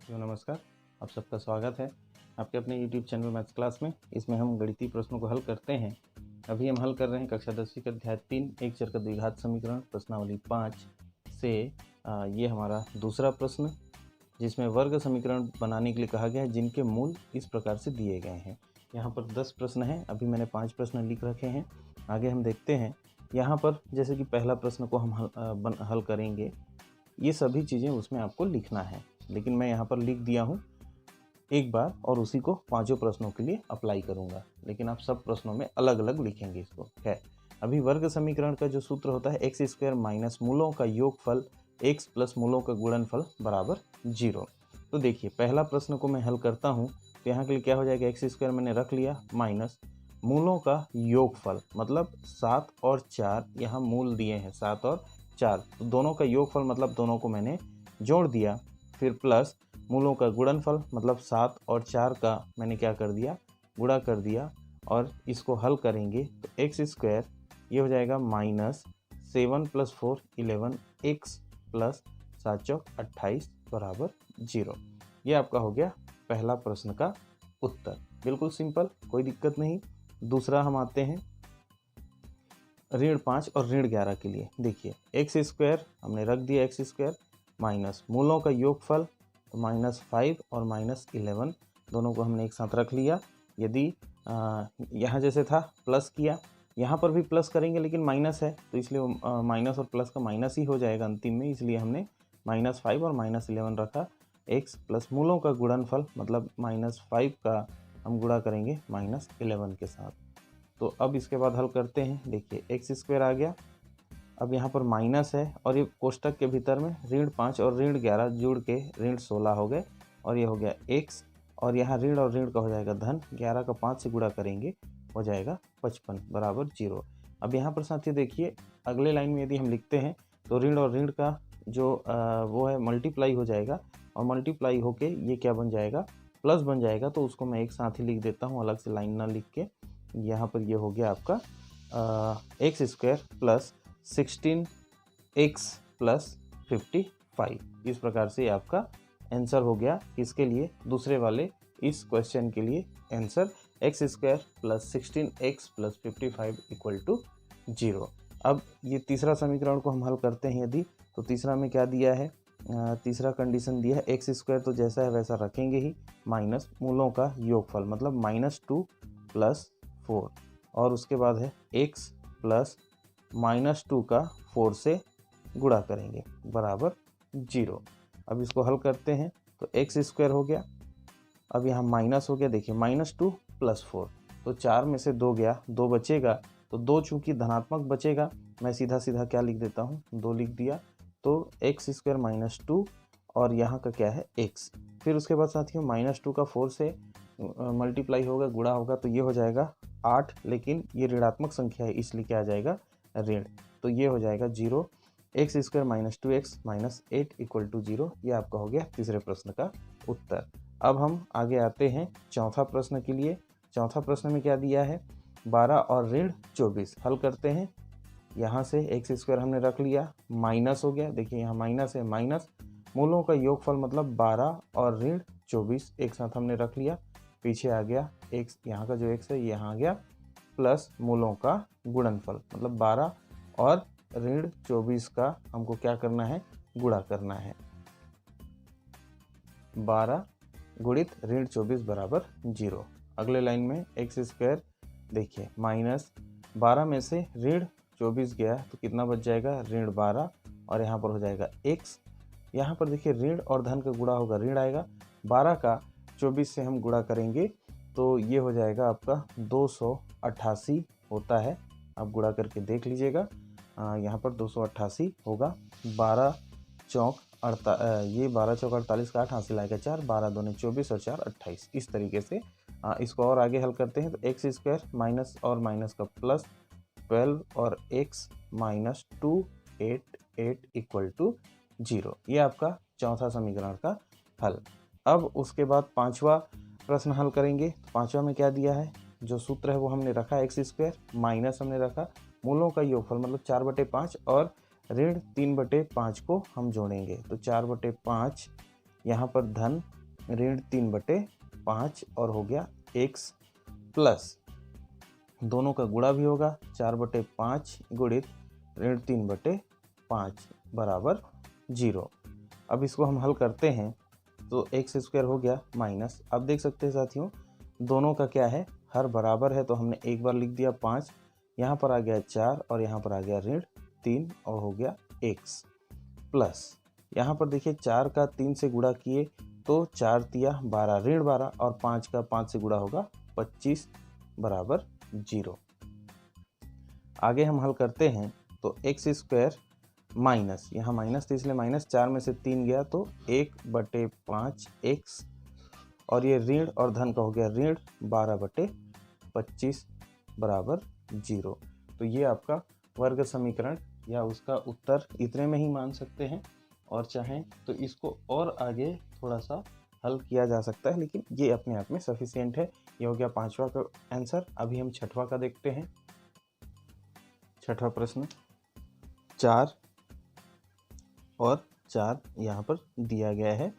नमस्कार। आप सबका स्वागत है आपके अपने YouTube चैनल मैथ्स क्लास में। इसमें हम गणितीय प्रश्नों को हल करते हैं। अभी हम हल कर रहे हैं कक्षा 10वीं का अध्याय 3 एक चर का द्विघात समीकरण प्रश्नावली 5 से ये हमारा दूसरा प्रश्न, जिसमें वर्ग समीकरण बनाने के लिए कहा गया है जिनके मूल इस प्रकार से दिए गए हैं। यहाँ पर 10 प्रश्न हैं। अभी मैंने 5 प्रश्न लिख रखे हैं। आगे हम देखते हैं। यहाँ पर जैसे कि पहला प्रश्न को हम हल करेंगे, ये सभी चीज़ें उसमें आपको लिखना है, लेकिन मैं यहाँ पर लिख दिया हूँ एक बार और उसी को पांचों प्रश्नों के लिए अप्लाई करूँगा, लेकिन आप सब प्रश्नों में अलग अलग लिखेंगे इसको। है अभी वर्ग समीकरण का जो सूत्र होता है एक्स स्क्वायर माइनस मूलों का योगफल एक्स प्लस मूलों का गुणनफल बराबर 0। तो देखिए पहला प्रश्न को मैं हल करता हूँ तो यहाँ के लिए क्या हो जाएगा, एक्स स्क्वायर मैंने रख लिया माइनस मूलों का योगफल मतलब 7 और 4, यहाँ मूल दिए हैं 7 और 4, तो दोनों का योगफल मतलब दोनों को मैंने जोड़ दिया, फिर प्लस मूलों का गुणनफल मतलब 7 और 4 का मैंने क्या कर दिया, गुणा कर दिया, और इसको हल करेंगे तो एक्स स्क्वायर ये हो जाएगा माइनस 7 + 4 11 एक्स प्लस 7 चौक 28 बराबर 0। ये आपका हो गया पहला प्रश्न का उत्तर। बिल्कुल सिंपल, कोई दिक्कत नहीं। दूसरा हम आते हैं ऋण 5 और ऋण 11 के लिए। देखिए एक्स स्क्वायर हमने रख दिया, एक्स स्क्वायर माइनस मूलों का योगफल तो -5 और -11 दोनों को हमने एक साथ रख लिया। यदि यहाँ जैसे था प्लस किया, यहाँ पर भी प्लस करेंगे लेकिन माइनस है तो इसलिए माइनस और प्लस का माइनस ही हो जाएगा अंतिम में, इसलिए हमने -5 और -11 रखा। एक्स प्लस मूलों का गुणनफल मतलब -5 का हम गुणा करेंगे -11 के साथ। तो अब इसके बाद हल करते हैं। देखिए एक्स स्क्वायर आ गया, अब यहाँ पर माइनस है और ये कोष्टक के भीतर में ऋण 5 और ऋण 11 जुड़ के ऋण 16 हो गए, और ये हो गया एक्स, और यहाँ ऋण और ऋण का हो जाएगा धन, 11 का 5 से गुणा करेंगे हो जाएगा 55 बराबर 0। अब यहाँ पर साथियों देखिए अगले लाइन में यदि हम लिखते हैं तो ऋण और ऋण का जो वो है मल्टीप्लाई हो जाएगा, और मल्टीप्लाई होके ये क्या बन जाएगा, प्लस बन जाएगा। तो उसको मैं एक साथ ही लिख देता हूँ, अलग से लाइन ना लिख के। यहाँ पर ये हो गया आपका x square plus 16x plus 55। इस प्रकार से आपका आंसर हो गया। इसके लिए दूसरे वाले इस क्वेश्चन के लिए answer x square plus 16x plus 55 equal to 0। अब ये तीसरा समीकरण को हम हल करते हैं यदि, तो तीसरा में क्या दिया है, तीसरा कंडीशन दिया है एक्स स्क्वायर तो जैसा है वैसा रखेंगे ही, माइनस मूलों का योगफल मतलब -2 + 4, और उसके बाद है x प्लस -2 का 4 से गुणा करेंगे बराबर 0। अब इसको हल करते हैं तो एक्स स्क्वायर हो गया, अब यहाँ माइनस हो गया, देखिए -2 + 4, तो 4 में से 2 गया, 2 बचेगा, तो 2 चूँकि धनात्मक बचेगा मैं सीधा सीधा क्या लिख देता हूँ, 2 लिख दिया। तो एक्स स्क्वायर -2 और यहाँ का क्या है x, फिर उसके बाद साथियों -2 का 4 से मल्टीप्लाई होगा, गुणा होगा, तो ये हो जाएगा 8, लेकिन ये ऋणात्मक संख्या है इसलिए क्या आ जाएगा ऋण, तो ये हो जाएगा 0। X square -2x - 8 equal to 0। ये आपका हो गया तीसरे प्रश्न का उत्तर। अब हम आगे आते हैं चौथा प्रश्न के लिए। चौथा प्रश्न में क्या दिया है, 12 और ऋण 24 हल करते हैं। यहाँ से एक्स स्क्वायर हमने रख लिया, माइनस हो गया, देखिए यहाँ माइनस है, माइनस मूलों का योगफल मतलब 12 और ऋण 24 एक साथ हमने रख लिया, पीछे आ गया एक्स, यहाँ का जो एक्स है यहाँ आ गया, प्लस मूलों का गुणनफल मतलब 12 और ऋण 24 का हमको क्या करना है, गुणा करना है। 12 गुणित ऋण 24 बराबर 0। अगले लाइन में एक्स स्क्वायर देखिए -12 में से ऋण 24 गया तो कितना बच जाएगा, ऋण 12, और यहाँ पर हो जाएगा x। यहाँ पर देखिए ऋण और धन का गुणा होगा, ऋण आएगा, 12 का 24 से हम गुणा करेंगे तो ये हो जाएगा आपका 288 होता है। आप गुणा करके देख लीजिएगा, यहाँ पर 288 होगा। 12 चौक 48 का 8 हासिल आएगा 4, 12 दूने 24 और 4 28। इस तरीके से इसको और आगे हल करते हैं तो एक्स स्क्वायर माइनस और माइनस का प्लस 12 और x -288 इक्वल टू 0। ये आपका चौथा समीकरण का हल। अब उसके बाद पांचवा प्रश्न हल करेंगे। पांचवा में क्या दिया है, जो सूत्र है वो हमने रखा एक्स स्क्वायर माइनस हमने रखा मूलों का योगफल मतलब 4/5 और ऋण 3/5 को हम जोड़ेंगे, तो 4/5 यहाँ पर धन ऋण 3/5 और हो गया x प्लस दोनों का गुणा भी होगा 4/5 गुणित ऋण 3/5 बराबर 0। अब इसको हम हल करते हैं तो x स्क्वायर हो गया माइनस, अब देख सकते हैं साथियों दोनों का क्या है, हर बराबर है तो हमने एक बार लिख दिया 5, यहाँ पर आ गया 4 और यहाँ पर आ गया ऋण 3 और हो गया x प्लस यहाँ पर देखिए 4 का 3 से गुणा किए तो 4 तिया 12 ऋण 12 और 5 का 5 से गुणा होगा 25 बराबर 0। आगे हम हल करते हैं तो x स्क्वायर माइनस, यहाँ माइनस तो इसलिए माइनस, 4 में से 3 गया तो 1/5 x और ये ऋण और धन का हो गया ऋण 12/25 बराबर 0। तो ये आपका वर्ग समीकरण या उसका उत्तर इतने में ही मान सकते हैं, और चाहें तो इसको और आगे थोड़ा सा हल किया जा सकता है, लेकिन ये अपने आप में सफिशिएंट है। ये हो गया 5वां का आंसर। अभी हम 6वां का देखते हैं। 6वां प्रश्न 4 और 4 यहाँ पर दिया गया है।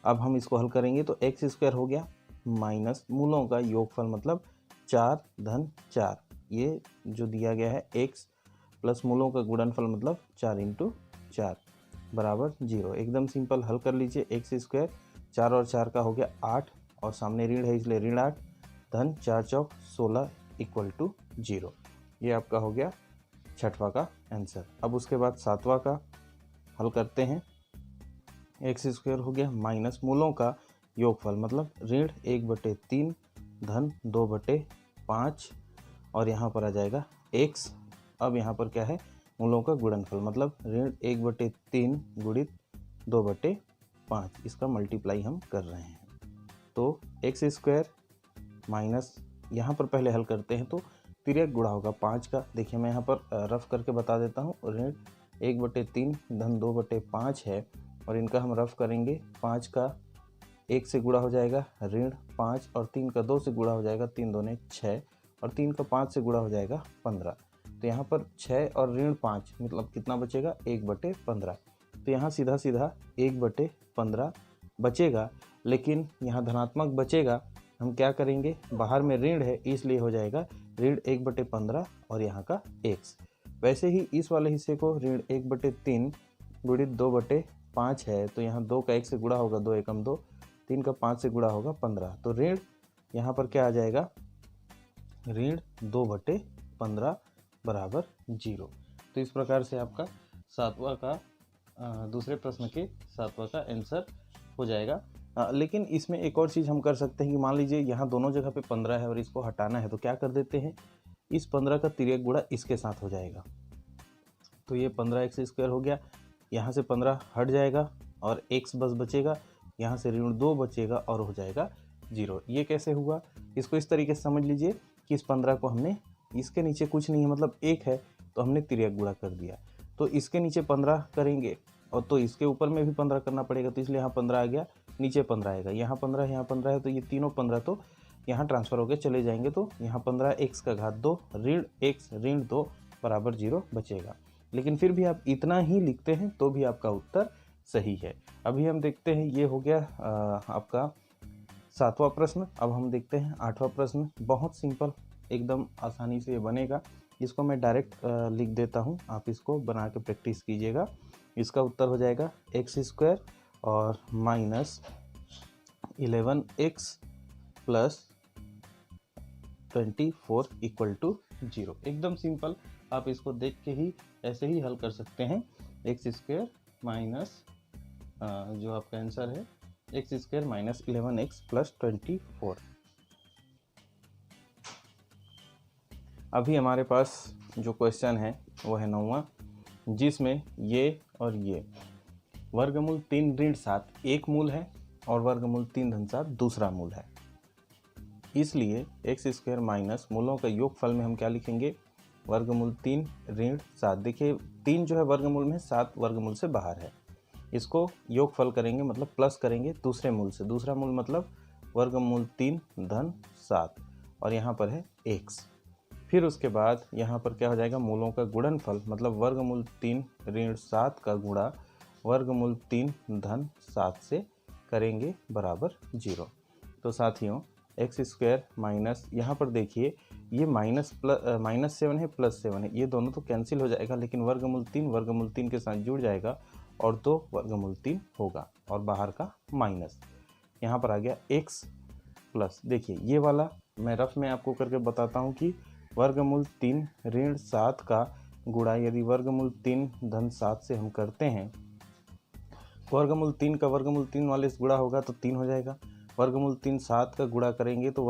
अब हम इसको हल करेंगे तो x स्क्वायर हो गया माइनस मूलों का योगफल मतलब 4 धन 4, ये जो दिया गया है x प्लस मूलों का गुणनफल मतलब 4 × 4 बराबर 0। एकदम सिंपल हल कर लीजिए। x स्क्वायर 4 और 4 का हो गया 8 और सामने ऋण है इसलिए ऋण 8 धन 4 चौक 16 = 0। ये आपका हो गया 6वां का आंसर। अब उसके बाद 7वां का हल करते हैं। x स्क्वायर हो गया माइनस मूलों का योगफल मतलब ऋण 1/3 धन 2/5 और यहाँ पर आ जाएगा x। अब यहाँ पर क्या है, मूलों का गुणनफल मतलब ऋण 1/3 गुणित 2/5, इसका मल्टीप्लाई हम कर रहे हैं। तो x स्क्वायर माइनस, यहाँ पर पहले हल करते हैं तो तिर्यक गुणा होगा 5 का। देखिए मैं यहाँ पर रफ करके बता देता हूँ। ऋण 1/3 धन 2/5 है और इनका हम रफ करेंगे। 5 का 1 से गुणा हो जाएगा ऋण 5 और 3 का 2 से गुणा हो जाएगा 3 दूने 6 और 3 का 5 से गुणा हो जाएगा 15। तो यहाँ पर 6 और ऋण 5 मतलब कितना बचेगा 1/15। तो यहाँ सीधा सीधा 1/15 बचेगा, लेकिन यहाँ धनात्मक बचेगा। हम क्या करेंगे, बाहर में ऋण है इसलिए हो जाएगा ऋण 1/15 और यहाँ का x। वैसे ही इस वाले हिस्से को ऋण 1/3 गुणित 2/5 है तो यहाँ 2 का 1 से गुणा होगा 2 एकम 2, 3 का 5 से गुणा होगा 15। तो ऋण यहाँ पर क्या आ जाएगा, ऋण 2/15 बराबर 0। तो इस प्रकार से आपका 7वां का दूसरे प्रश्न के 7वां का आंसर हो जाएगा। लेकिन इसमें एक और चीज़ हम कर सकते हैं कि मान लीजिए यहाँ दोनों जगह पे 15 है और इसको हटाना है तो क्या कर देते हैं, इस 15 का तिर्यक गुणा इसके साथ हो जाएगा। तो ये 15x स्क्वायर हो गया, यहाँ से 15 हट जाएगा और x बस बचेगा, यहाँ से ऋण 2 बचेगा और हो जाएगा 0। ये कैसे हुआ, इसको इस तरीके से समझ लीजिए कि इस 15 को हमने, इसके नीचे कुछ नहीं है मतलब 1 है तो हमने तिर्यक गुणा कर दिया। तो इसके नीचे 15 करेंगे और तो इसके ऊपर में भी 15 करना पड़ेगा, तो इसलिए यहाँ 15 आ गया, नीचे 15 आएगा, यहाँ 15 यहाँ 15 है तो ये तीनों 15 तो यहाँ ट्रांसफ़र होकर चले जाएंगे। तो यहाँ 15 x का घात 2 ऋण x ऋण 2 बराबर 0 बचेगा। लेकिन फिर भी आप इतना ही लिखते हैं तो भी आपका उत्तर सही है। अभी हम देखते हैं, ये हो गया आपका 7वां प्रश्न। अब हम देखते हैं 8वां प्रश्न। बहुत सिंपल, एकदम आसानी से ये बनेगा। इसको मैं डायरेक्ट लिख देता हूँ, आप इसको बना के प्रैक्टिस कीजिएगा। इसका उत्तर हो जाएगा x स्क्वायर और माइनस 11x प्लस 24 = 0। एकदम सिंपल, आप इसको देख के ही ऐसे ही हल कर सकते हैं। x स्क्वायर माइनस जो आपका आंसर है x square minus 11x plus 24। अभी हमारे पास जो क्वेश्चन है वो है 9वां, जिसमें ये और ये वर्गमूल 3 ऋण 7 एक मूल है और वर्गमूल 3 धन 7 दूसरा मूल है। इसलिए x स्क्वायर माइनस मूलों का योगफल में हम क्या लिखेंगे, वर्गमूल 3 ऋण 7। देखिए 3 जो है वर्गमूल में, 7 वर्गमूल से बाहर है। इसको योगफल करेंगे मतलब प्लस करेंगे दूसरे मूल से, दूसरा मूल मतलब वर्गमूल 3 धन 7 और यहाँ पर है x। फिर उसके बाद यहाँ पर क्या हो जाएगा, मूलों का गुणनफल मतलब वर्गमूल 3 ऋण 7 का गुणा वर्गमूल 3 धन 7 से करेंगे बराबर 0। तो साथियों एक्स स्क्वायर माइनस, यहाँ पर देखिए ये -7 है +7 है, ये दोनों तो कैंसिल हो जाएगा, लेकिन वर्गमूल 3 के साथ जुड़ जाएगा और 2 वर्गमूल 3 होगा और बाहर का माइनस। यहाँ पर आ गया x प्लस, देखिए ये वाला मैं रफ में आपको करके बताता हूँ कि वर्गमूल 3 ऋण 7 का गुणा यदि वर्गमूल 3 धन 7 से हम करते हैं, वर्गमूल 3 का वर्गमूल 3 वाले से गुणा होगा तो 3 हो जाएगा। वर्गमूल 3 7 का गुणा करेंगे तो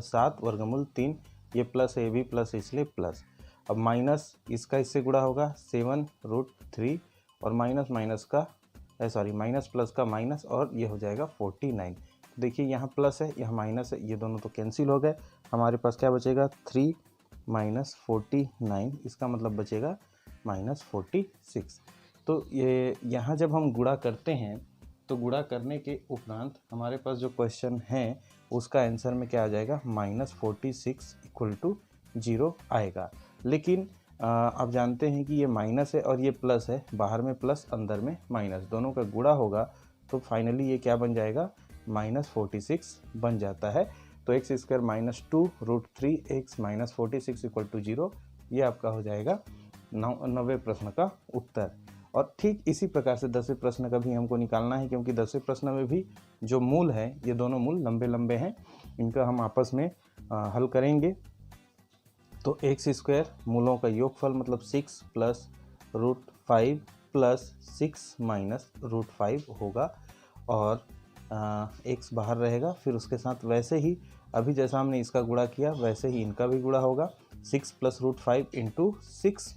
सात वर्गमूल 3, ये प्लस है ये भी प्लस है इसलिए प्लस। अब माइनस इसका इससे गुणा होगा 7√3 और माइनस प्लस का माइनस और ये हो जाएगा 49। देखिए यहाँ प्लस है यहाँ माइनस है, ये दोनों तो कैंसिल हो गए, हमारे पास क्या बचेगा 3 - 49, इसका मतलब बचेगा -46। तो ये यहाँ जब हम गुणा करते हैं तो गुणा करने के उपरांत हमारे पास जो क्वेश्चन है उसका आंसर में क्या आ जाएगा -46 = 0 आएगा। लेकिन आप जानते हैं कि ये माइनस है और ये प्लस है, बाहर में प्लस अंदर में माइनस, दोनों का गुणा होगा तो फाइनली ये क्या बन जाएगा -46 बन जाता है। तो x² - 2√3x - 46 = 0, ये आपका हो जाएगा 90वें प्रश्न का उत्तर। और ठीक इसी प्रकार से 10वें प्रश्न का भी हमको निकालना है, क्योंकि 10वें प्रश्न में भी जो मूल है ये दोनों मूल लंबे लंबे हैं, इनका हम आपस में हल करेंगे। तो x² मूलों का योगफल मतलब 6 + √5 + 6 - √5 होगा और x बाहर रहेगा। फिर उसके साथ वैसे ही अभी जैसा हमने इसका गुणा किया वैसे ही इनका भी गुणा होगा, 6 + √5 × 6 -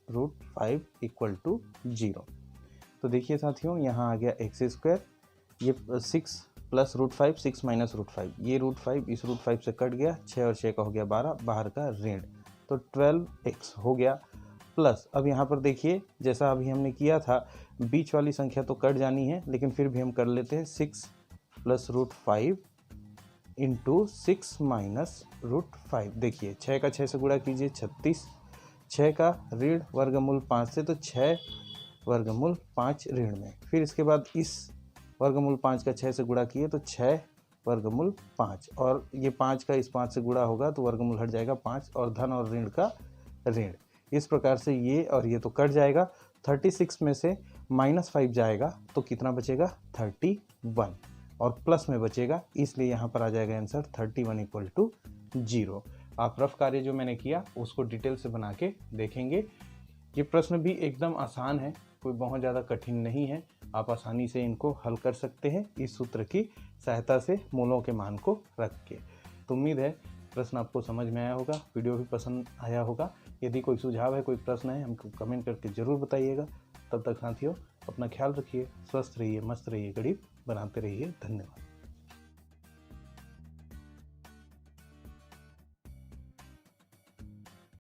√5 = 0। तो देखिए साथियों यहाँ आ गया x², ये 6 + √5 6 - √5, ये √5 इस √5 से कट गया, 6 और 6 का हो गया 12, बाहर का ऋण, तो 12x हो गया प्लस। अब यहाँ पर देखिए जैसा अभी हमने किया था, बीच वाली संख्या तो कट जानी है लेकिन फिर भी हम कर लेते हैं, 6 + √5 × 6 - √5। देखिए 6 का 6 से गुणा कीजिए 36, 6 का ऋण वर्गमूल 5 से तो 6 वर्गमूल 5 ऋण में, फिर इसके बाद इस वर्गमूल 5 का 6 से गुणा किए तो 6 वर्गमूल 5, और ये 5 का इस 5 से गुणा होगा तो वर्गमूल हट जाएगा 5 और धन और ऋण का ऋण। इस प्रकार से ये और ये तो कट जाएगा, 36 में से -5 जाएगा तो कितना बचेगा 31 और प्लस में बचेगा, इसलिए यहाँ पर आ जाएगा आंसर 31 = 0। आप रफ कार्य जो मैंने किया उसको डिटेल से बना के देखेंगे। ये प्रश्न भी एकदम आसान है, कोई बहुत ज़्यादा कठिन नहीं है, आप आसानी से इनको हल कर सकते हैं इस सूत्र की सहायता से मूलों के मान को रख के। तो उम्मीद है प्रश्न आपको समझ में आया होगा, वीडियो भी पसंद आया होगा। यदि कोई सुझाव है, कोई प्रश्न है, हमको कमेंट करके ज़रूर बताइएगा। तब तक साथियों अपना ख्याल रखिए, स्वस्थ रहिए, मस्त रहिए, गणित बनाते रहिए। धन्यवाद।